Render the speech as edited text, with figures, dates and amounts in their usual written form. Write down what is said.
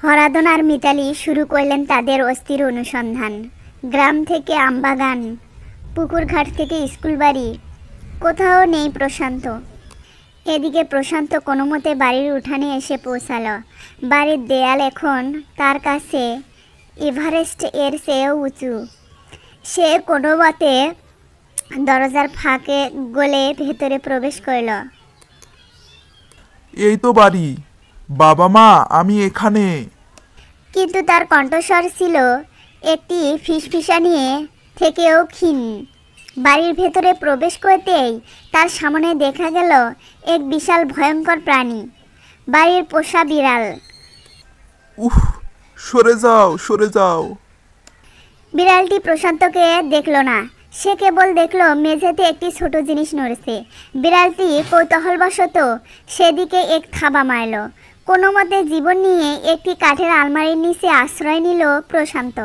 হরাধন আর মিতালি শুরু করলেন তাদের অস্থির অনুসন্ধান। গ্রাম থেকে আমবাগান, পুকুরঘাট থেকে স্কুল বাড়ি, কোথাও নেই প্রশান্ত। এদিকে প্রশান্ত কোনো মতে বাড়ির উঠানে এসে পৌঁছালো। বাড়ির দেয়াল এখন তার কাছে এভারেস্ট এর চেয়েও উঁচু। সে কোনো মতে দরজার ফাঁকে গলে ভেতরে প্রবেশ করল। এই তো বাড়ি। বাবা মা, আমি এখানে। কিন্তু তার কণ্ঠস্বর ছিল একটি ফিসফিসানি থেকেও ক্ষীণ। বাড়ির ভেতরে প্রবেশ করতেই তার সামনে দেখা গেল এক বিশাল ভয়ঙ্কর প্রাণী, বাড়ির পোষা বিড়াল। উফ, সরে যাও, সরে যাও। বিড়ালটি প্রশান্তকে দেখল না, সে কেবল দেখল মেঝেতে একটি ছোট জিনিস নড়ছে। বিড়ালটি কৌতূহলবশত সেদিকে এক থাবা মারল। কোনো মতে জীবন নিয়ে একটি কাঠের আলমারির নিচে আশ্রয় নিল প্রশান্ত।